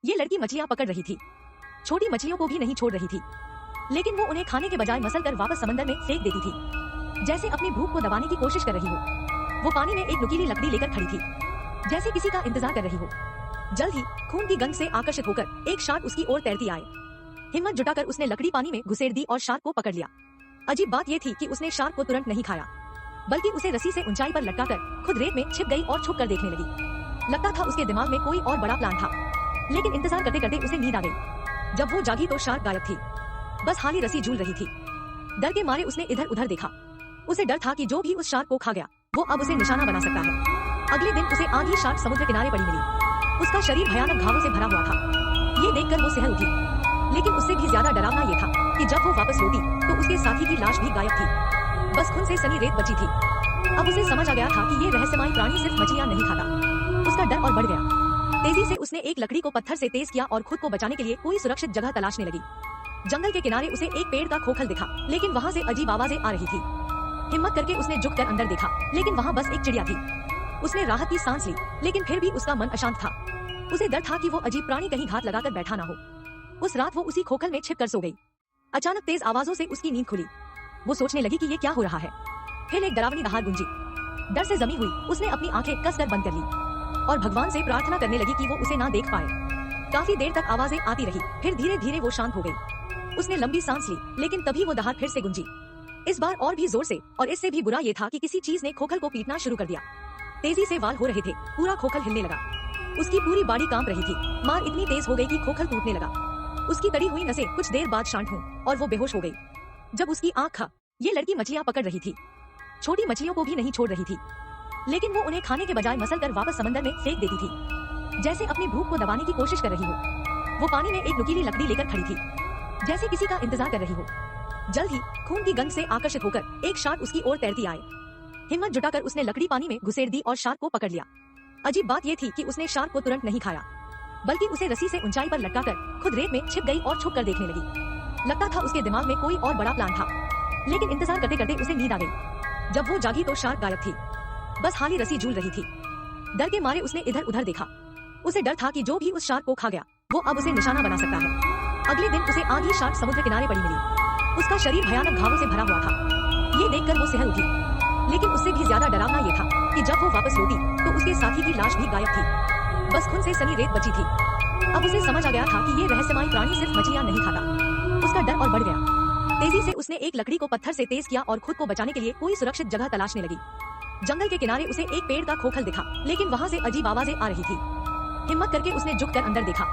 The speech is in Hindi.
ये लड़की मछलियां पकड़ रही थी। छोटी मछलियों को भी नहीं छोड़ रही थी, लेकिन वो उन्हें खाने के बजाय मसल कर वापस समंदर में फेंक देती थी, जैसे अपनी भूख को दबाने की कोशिश कर रही हो। वो पानी में एक नुकीली लकड़ी लेकर खड़ी थी, जैसे किसी का इंतजार कर रही हो। जल्द ही खून की गंध से आकर्षित होकर एक शार्क उसकी ओर तैरती आए। हिम्मत जुटाकर उसने लकड़ी पानी में घुसेड़ दी और शार्क को पकड़ लिया। अजीब बात यह थी कि उसने शार्क को तुरंत नहीं खाया, बल्कि उसे रस्सी से ऊंचाई पर लटकाकर खुद रेत में छिप गई और छुप कर देखने लगी। लगता था उसके दिमाग में कोई और बड़ा प्लान था, लेकिन इंतजार करते करते उसे नींद आ गई। जब वो जागी तो शार्क गायब थी, बस खाली रस्सी झूल रही थी। डर के मारे उसने इधर उधर देखा। उसे डर था कि जो भी उस शार्क को खा गया वो अब उसे निशाना बना सकता है। अगले दिन उसे आधी शार्क समुद्र किनारे पड़ी मिली। उसका शरीर भयानक घावों से भरा हुआ था। ये देखकर वो सहल उठी, लेकिन उससे भी ज्यादा डरावना ये था कि जब वो वापस लौटी तो उसके साथी की लाश भी गायब थी। बस खून से सनी रेत बची थी। अब उसे समझ आ गया था कि ये रहस्यमय प्राणी सिर्फ मछलियां नहीं खाता। उसका डर और बढ़ गया। तेजी से उसने एक लकड़ी को पत्थर से तेज किया और खुद को बचाने के लिए कोई सुरक्षित जगह तलाशने लगी। जंगल के किनारे उसे एक पेड़ का खोखल दिखा, लेकिन वहाँ से अजीब आवाजें आ रही थी। हिम्मत करके उसने झुककर अंदर देखा, लेकिन वहाँ बस एक चिड़िया थी। उसने राहत की सांस ली, लेकिन फिर भी उसका मन अशांत था। उसे डर था कि वो अजीब प्राणी कहीं घात लगाकर बैठा ना हो। उस रात वो उसी खोखल में छिपकर सो गई। अचानक तेज आवाजों से उसकी नींद खुली। वो सोचने लगी कि ये क्या हो रहा है। फिर एक डरावनी दहाड़ गूंजी। डर से जमी हुई उसने अपनी आंखें कसकर बंद कर ली और भगवान से प्रार्थना करने लगी कि वो उसे ना देख पाए। काफी देर तक आवाजें आती रही, फिर धीरे धीरे वो शांत हो गई। उसने लंबी सांस ली, लेकिन तभी वो दहाड़ फिर से गूंजी, इस बार और भी जोर से। और इससे भी बुरा ये था कि किसी चीज ने खोखल को पीटना शुरू कर दिया। तेजी से वाल हो रहे थे, पूरा खोखल हिलने लगा। उसकी पूरी बॉडी कांप रही थी। मार इतनी तेज हो गई कि खोखल टूटने लगा। उसकी कड़ी हुई नसें कुछ देर बाद शांत हुई और वो बेहोश हो गई। जब उसकी आंख खा, ये लड़की मछलियां पकड़ रही थी। छोटी मछलियों को भी नहीं छोड़ रही थी, लेकिन वो उन्हें खाने के बजाय मसल कर वापस समंदर में फेंक देती थी, जैसे अपनी भूख को दबाने की कोशिश कर रही हो। वो पानी में एक नुकीली लकड़ी लेकर खड़ी थी, जैसे किसी का इंतजार कर रही हो। जल्द ही खून की गंध से आकर्षित होकर एक शार्क उसकी ओर तैरती आए। हिम्मत जुटाकर उसने लकड़ी पानी में घुसेड़ दी और शार्क को पकड़ लिया। अजीब बात यह थी कि उसने शार्क को तुरंत नहीं खाया, बल्कि उसे रस्सी से ऊंचाई पर लटकाकर खुद रेत में छिप गई और छुप कर देखने लगी। लगता था उसके दिमाग में कोई और बड़ा प्लान था, लेकिन इंतजार करते करते उसे नींद आ गई। जब वो जागी तो शार्क गायब थी, बस खाली रस्सी झूल रही थी। डर के मारे उसने इधर उधर देखा। उसे डर था कि जो भी उस शार्क को खा गया वो अब उसे निशाना बना सकता है। अगले दिन उसे आधी शार्क समुद्र किनारे पड़ी मिली। उसका शरीर भयानक घावों से भरा हुआ था। ये देखकर वो सहल उठी, लेकिन उससे भी ज्यादा डरावना ये था कि जब वो वापस लौटी तो उसके साथी की लाश भी गायब थी। बस खून से सनी रेत बची थी। अब उसे समझ आ गया था कि ये रहस्यमय प्राणी सिर्फ मछलियां नहीं खाता। उसका डर और बढ़ गया। तेजी से उसने एक लकड़ी को पत्थर से तेज किया और खुद को बचाने के लिए कोई सुरक्षित जगह तलाशने लगी। जंगल के किनारे उसे एक पेड़ का खोखल दिखा, लेकिन वहाँ से अजीब आवाजें आ रही थी। हिम्मत करके उसने झुककर अंदर देखा।